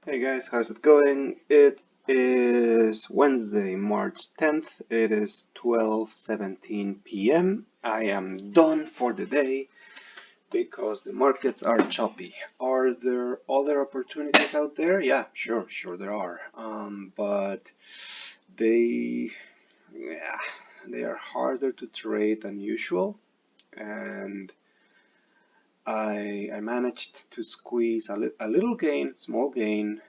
Hey guys, how's it going? It is Wednesday, March 10th. It is 12:17 p.m. I am done for the day because the markets are choppy. Are there other opportunities out there? Yeah, sure there are. But they, yeah, they are harder to trade than usual, and I managed to squeeze a little gain, small gain.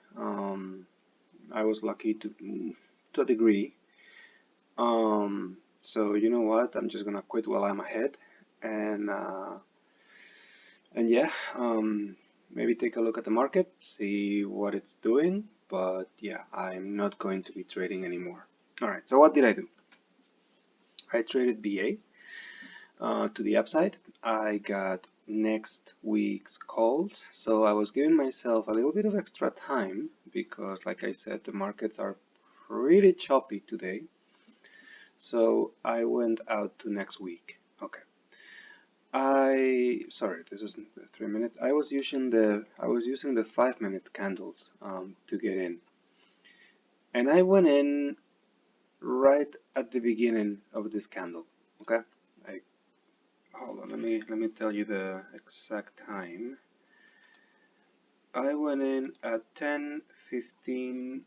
I was lucky to a degree. So you know what? I'm just gonna quit while I'm ahead, and uh, and yeah, maybe take a look at the market, see what it's doing. But yeah, I'm not going to be trading anymore. All right. So what did I do? I traded BA to the upside. I got next week's calls, so I was giving myself a little bit of extra time because, like I said, the markets are pretty choppy today. So I went out to next week. Okay. Sorry, this isn't the 3 minute. I was using the 5 minute candles to get in. And I went in right at the beginning of this candle. Okay? I Hold on, let me tell you the exact time. I went in at 10:15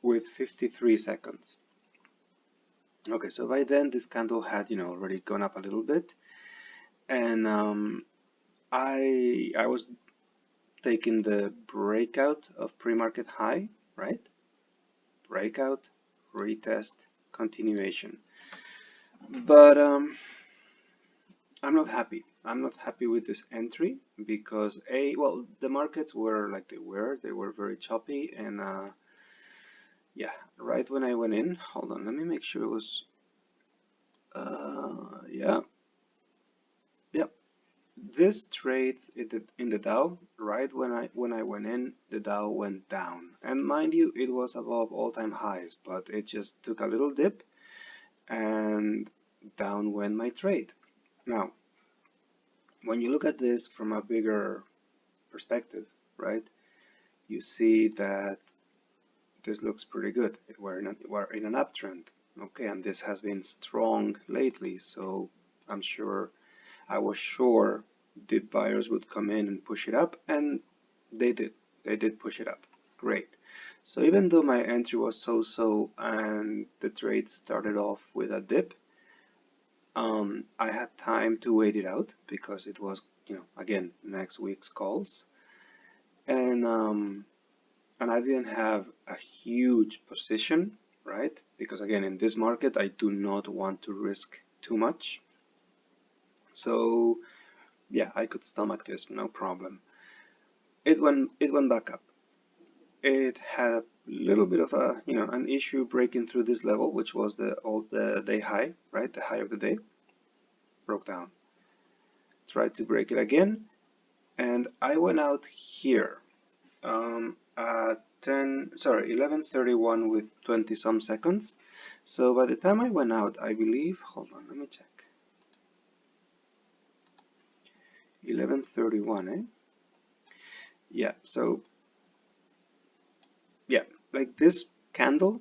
with 53 seconds. Okay, so by then this candle had, already gone up a little bit, and I was taking the breakout of pre-market high, right? Breakout, retest, continuation. But I'm not happy. I'm not happy with this entry because well, the markets were like they were. They were very choppy, and yeah, right when I went in, hold on, let me make sure it was. Yeah, yep. This trades in the Dow. Right when I went in, the Dow went down, and mind you, it was above all-time highs, but it just took a little dip, and down went my trade. Now, when you look at this from a bigger perspective, right, you see that this looks pretty good. We're in an uptrend, okay, and this has been strong lately, so I'm sure I was sure the buyers would come in and push it up, and they did. They did push it up. Great. So even though my entry was so-so and the trade started off with a dip, I had time to wait it out because it was, again, next week's calls, and and I didn't have a huge position, right? Because again, in this market, I do not want to risk too much. So yeah, I could stomach this, no problem. It went back up. It had a little bit of an issue breaking through this level, which was the day high, right? The high of the day broke down. Tried to break it again, and I went out here at 11:31 with 20 some seconds. So by the time I went out, I believe, hold on, let me check. 11:31, eh? Yeah, so yeah, like this candle,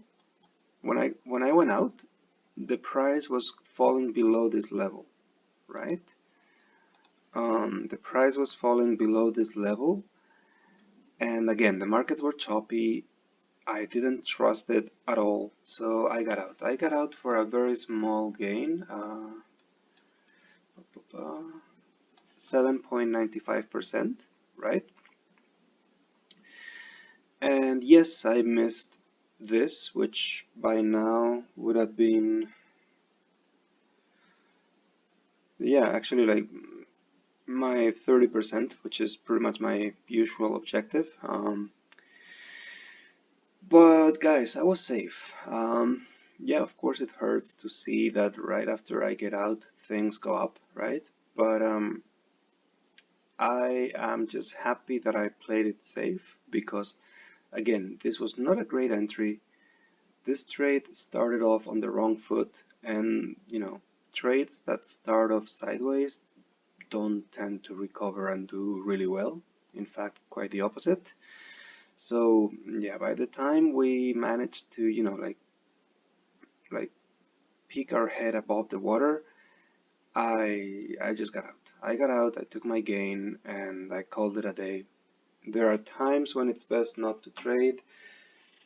when I went out, the price was falling below this level, right? The price was falling below this level, and again, the markets were choppy. I didn't trust it at all, so I got out. I got out for a very small gain, 7.95%, right? And yes, I missed this, which by now would have been, yeah, actually like my 30%, which is pretty much my usual objective. But guys, I was safe. Yeah, of course it hurts to see that right after I get out, things go up, right? But I am just happy that I played it safe because, again, this was not a great entry. This trade started off on the wrong foot, and trades that start off sideways don't tend to recover and do really well. In fact, quite the opposite. So yeah, by the time we managed to, like peek our head above the water, I just got out. I got out, I took my gain, and I called it a day. There are times when it's best not to trade,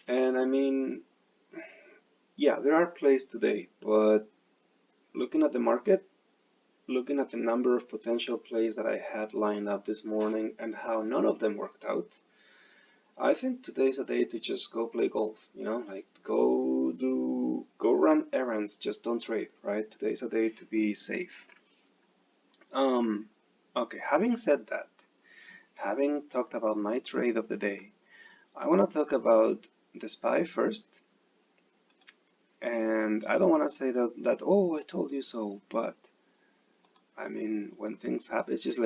and I mean, yeah, there are plays today, but looking at the market, looking at the number of potential plays that I had lined up this morning and how none of them worked out, I think today's a day to just go play golf, like go run errands, just don't trade, right? Today's a day to be safe. Um, okay, having said that, having talked about my trade of the day, I want to talk about the SPY first, and I don't want to say that, oh, I told you so, but I mean, when things happen, it's just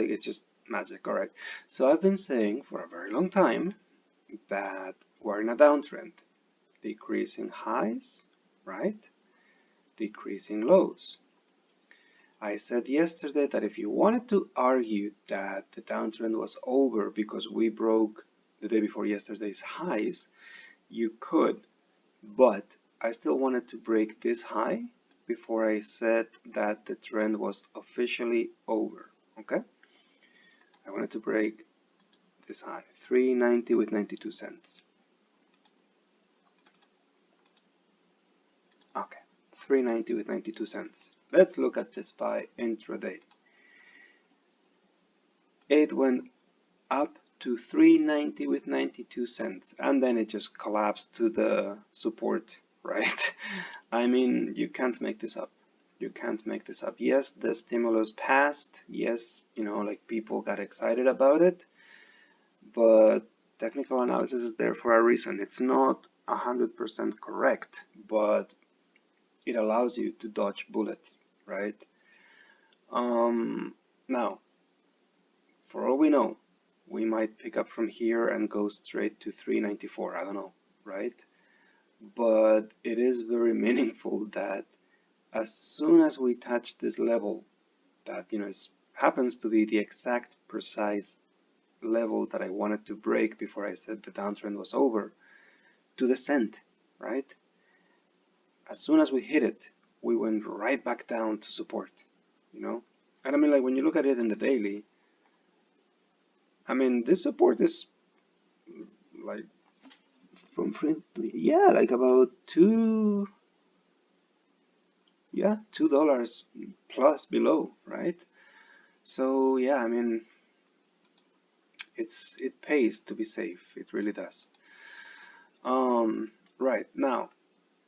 magic, all right? So I've been saying for a very long time that we're in a downtrend, decreasing highs, right? Decreasing lows. I said yesterday that if you wanted to argue that the downtrend was over because we broke the day before yesterday's highs, you could, but I still wanted to break this high before I said that the trend was officially over, okay? I wanted to break this high, 390 with 92 cents. Okay, 390 with 92 cents. Let's look at this SPY intraday. It went up to 390 with 92 cents, and then it just collapsed to the support, right? I mean, you can't make this up. You can't make this up. Yes, the stimulus passed. Yes, like people got excited about it, but technical analysis is there for a reason. It's not 100% correct, but it allows you to dodge bullets, right? Now, for all we know, we might pick up from here and go straight to 394. I don't know, right? But it is very meaningful that as soon as we touch this level, that happens to be the exact precise level that I wanted to break before I said the downtrend was over, to the cent, right? As soon as we hit it, we went right back down to support, And I mean, like when you look at it in the daily, I mean, this support is like yeah, like about $2 plus below, right? So yeah, I mean, it pays to be safe. It really does. Right now,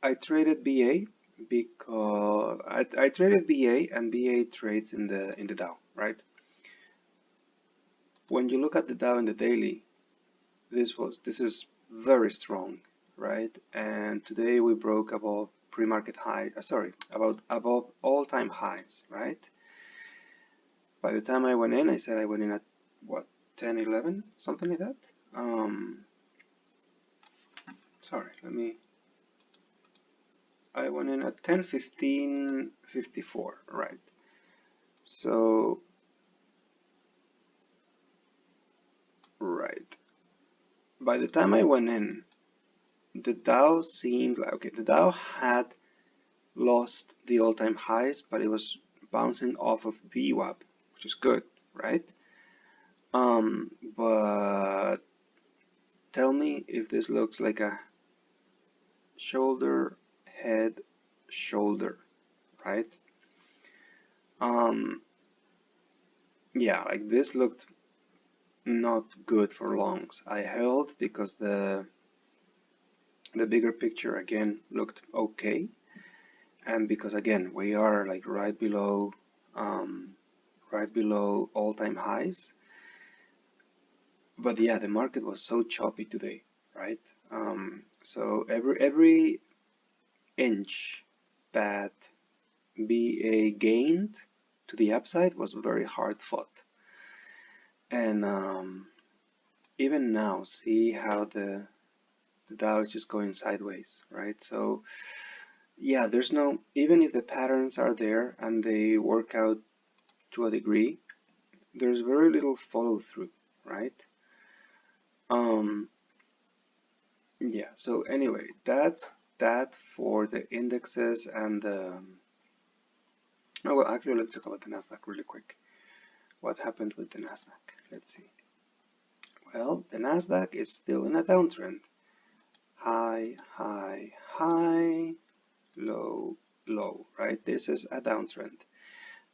I traded BA because I traded BA, and BA trades in the Dow, right? When you look at the Dow in the daily, this is very strong, right? And today we broke above pre-market high, sorry, about above all-time highs, right? By the time I went in, I said I went in at what, 10, 11, something like that. Sorry, I went in at 10, 15, 54, right? So, right. By the time I went in, the Dow seemed like, okay, the Dow had lost the all-time highs, but it was bouncing off of VWAP, which is good, right? But tell me if this looks like a shoulder, head, shoulder, right? Yeah, like this looked not good for longs. I held because the bigger picture again looked okay, and because again we are like right below all-time highs. But yeah, the market was so choppy today, right? So every inch that BA gained to the upside was very hard fought. And even now, see how the Dow is just going sideways, right? So yeah, there's no, even if the patterns are there and they work out to a degree, there's very little follow through, right? Um, Yeah, so anyway, that's that for the indexes and the. Oh, well, actually, let's talk about the Nasdaq really quick. What happened with the Nasdaq? Let's see. Well, the Nasdaq is still in a downtrend. High, high, high, low, low, right? This is a downtrend.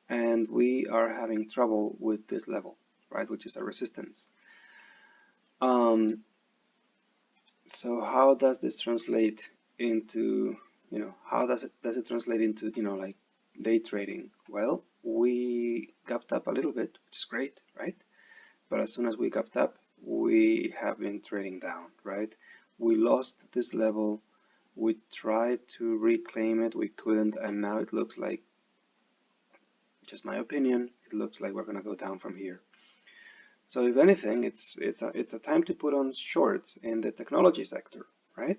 And we are having trouble with this level, right? Which is a resistance. Um, so how does this translate into, how does it translate into, like day trading? Well, we gapped up a little bit, which is great, right? But as soon as we gapped up, we have been trading down, right? We lost this level. We tried to reclaim it, we couldn't, and now it looks like, just my opinion, it looks like we're gonna go down from here. So if anything, it's a time to put on shorts in the technology sector, right?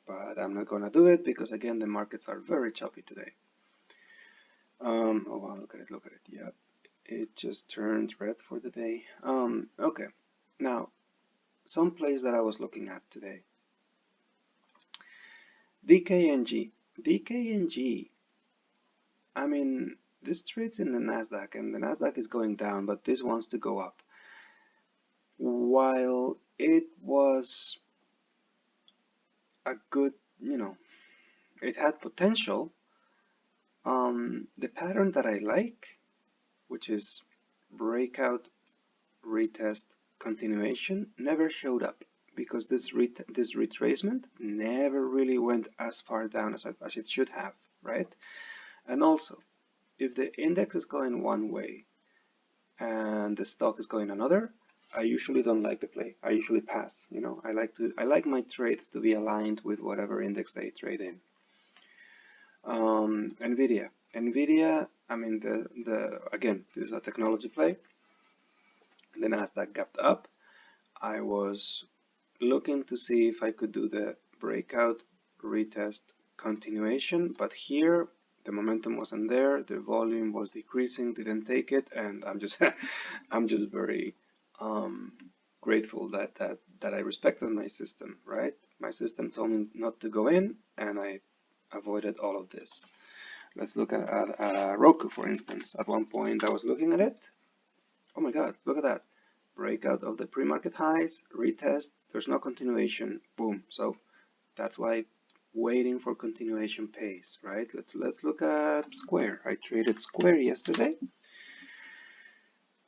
But I'm not gonna do it because again the markets are very choppy today. Oh wow, look at it, look at it. Yeah, it just turned red for the day. Okay. Now, some plays that I was looking at today. DKNG. DKNG. I mean, this trades in the Nasdaq, and the Nasdaq is going down, but this wants to go up. While it was a good, it had potential. The pattern that I like, which is breakout, retest, continuation, never showed up because this retracement never really went as far down as it should have, right? And also, if the index is going one way and the stock is going another, I usually don't like the play. I usually pass. I like my trades to be aligned with whatever index they trade in. Nvidia. I mean the again, this is a technology play. The Nasdaq gapped up. I was looking to see if I could do the breakout, retest, continuation, but here the momentum wasn't there, the volume was decreasing, didn't take it, and I'm just I'm just very grateful that I respected my system, right? My system told me not to go in, and I avoided all of this. Let's look at Roku, for instance. At one point, I was looking at it. Oh my God, look at that. Breakout of the pre-market highs, retest, there's no continuation, boom. So that's why waiting for continuation pays, right? Let's look at Square. I traded Square yesterday.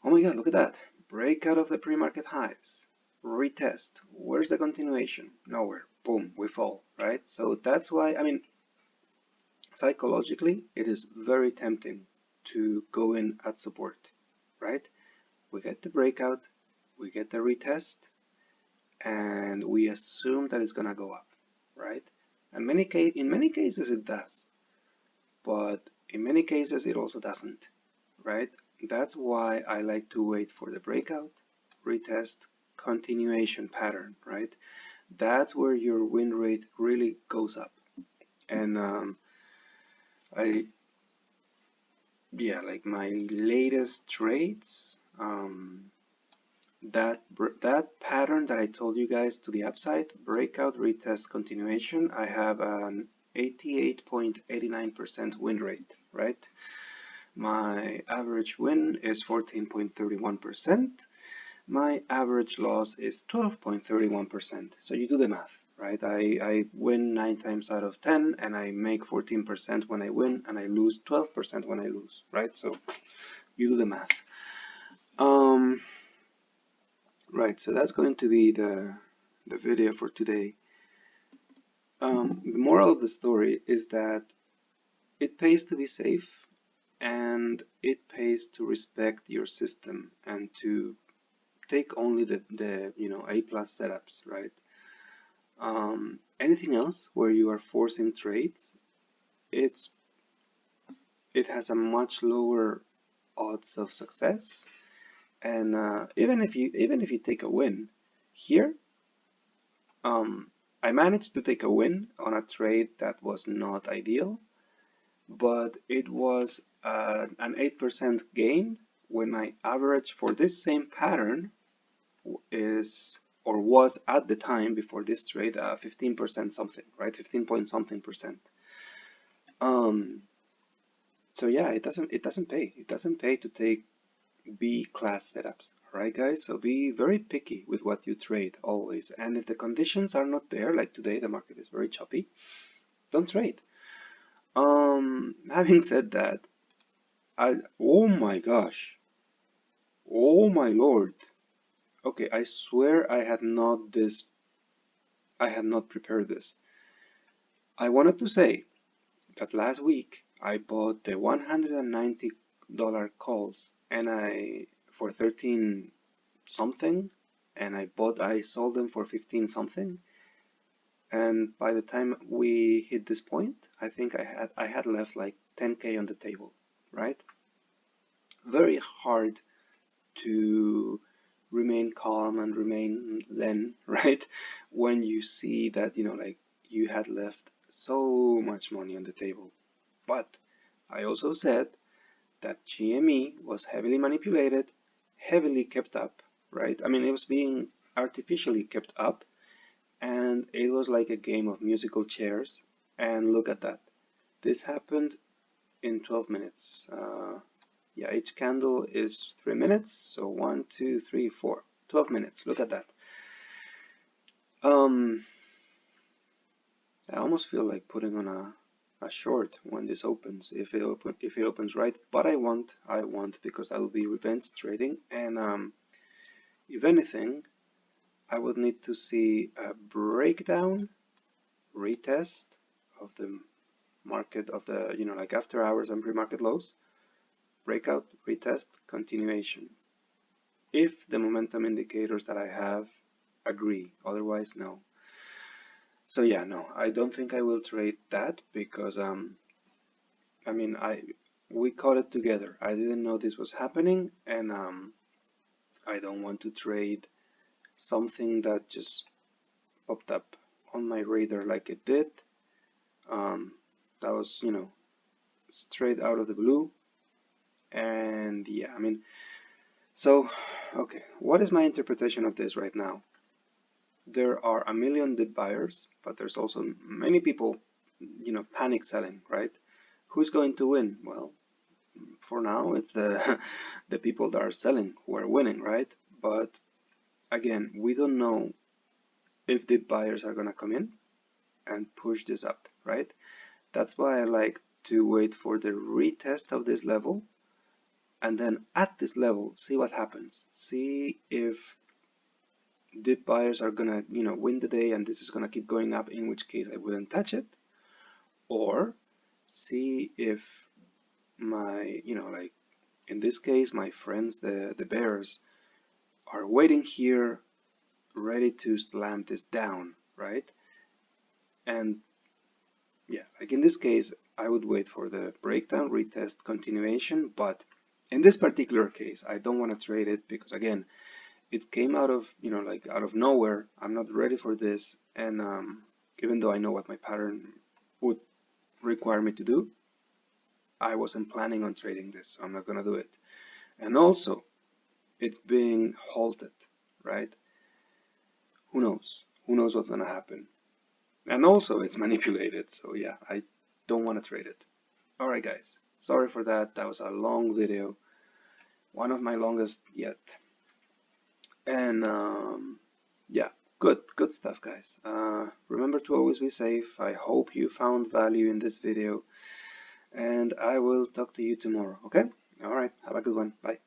Oh my God, look at that. Breakout of the pre-market highs, retest. Where's the continuation? Nowhere. Boom, we fall, right? So that's why, I mean, psychologically, it is very tempting to go in at support, right? We get the breakout, we get the retest, and we assume that it's gonna go up, right? And in many cases it does, but in many cases it also doesn't, right? That's why I like to wait for the breakout, retest, continuation pattern, right? That's where your win rate really goes up. And I, yeah, like my latest trades, that pattern that I told you guys to the upside, breakout, retest, continuation, I have an 88.89% win rate, right? My average win is 14.31%. My average loss is 12.31%. So you do the math, right? I win 9 times out of 10 and I make 14% when I win and I lose 12% when I lose, right? So you do the math. Right, so that's going to be the video for today. The moral of the story is that it pays to be safe and it pays to respect your system and to take only the A plus setups, right? Anything else where you are forcing trades, it has a much lower odds of success. And even if you take a win here, I managed to take a win on a trade that was not ideal, but it was an 8% gain when my average for this same pattern is, or was at the time before this trade 15% something, right? 15 point something percent. So yeah, it doesn't pay. It doesn't pay to take B class setups. Alright guys, so be very picky with what you trade always. And if the conditions are not there, like today the market is very choppy, don't trade. Having said that, oh my gosh, oh my lord. Okay, I swear I had not prepared this. I wanted to say that last week I bought the $190 calls and for 13 something, and I sold them for 15 something, and by the time we hit this point, I think I had left like 10K on the table, right? Very hard to remain calm and remain zen, right? When you see that, like you had left so much money on the table. But I also said that GME was heavily manipulated, heavily kept up, right? I mean, it was being artificially kept up, and it was like a game of musical chairs. And look at that. This happened in 12 minutes. Yeah, each candle is 3 minutes, so 1, 2, 3, 4. 12 minutes. Look at that. Um, I almost feel like putting on a short when this opens, if it opens right. But I want because I will be revenge trading, and if anything, I would need to see a breakdown, retest of the market of the like after hours and pre-market lows, breakout, retest, continuation. If the momentum indicators that I have agree, otherwise no. So yeah, no, I don't think I will trade that because I mean we caught it together. I didn't know this was happening, and I don't want to trade something that just popped up on my radar like it did. That was, straight out of the blue. And yeah, I mean, so okay, what is my interpretation of this right now? There are a million dip buyers, but there's also many people, panic selling, right? Who's going to win? Well, for now, it's the the people that are selling who are winning, right? But again, we don't know if the buyers are gonna come in and push this up, right? That's why I like to wait for the retest of this level, and then at this level, see what happens. See if dip buyers are gonna, win the day and this is gonna keep going up, in which case I wouldn't touch it, or see if my, like in this case, my friends, the bears, are waiting here, ready to slam this down, right? And yeah, like in this case, I would wait for the breakdown, retest, continuation, but in this particular case, I don't want to trade it because again, it came out of, like out of nowhere. I'm not ready for this, and even though I know what my pattern would require me to do, I wasn't planning on trading this, so I'm not gonna do it. And also, it's being halted, right? Who knows? Who knows what's gonna happen? And also, it's manipulated, so yeah, I don't want to trade it. Alright guys, sorry for that. That was a long video, one of my longest yet. And yeah, good stuff guys. Remember to always be safe. I hope you found value in this video, and I will talk to you tomorrow, okay? Alright, have a good one. Bye.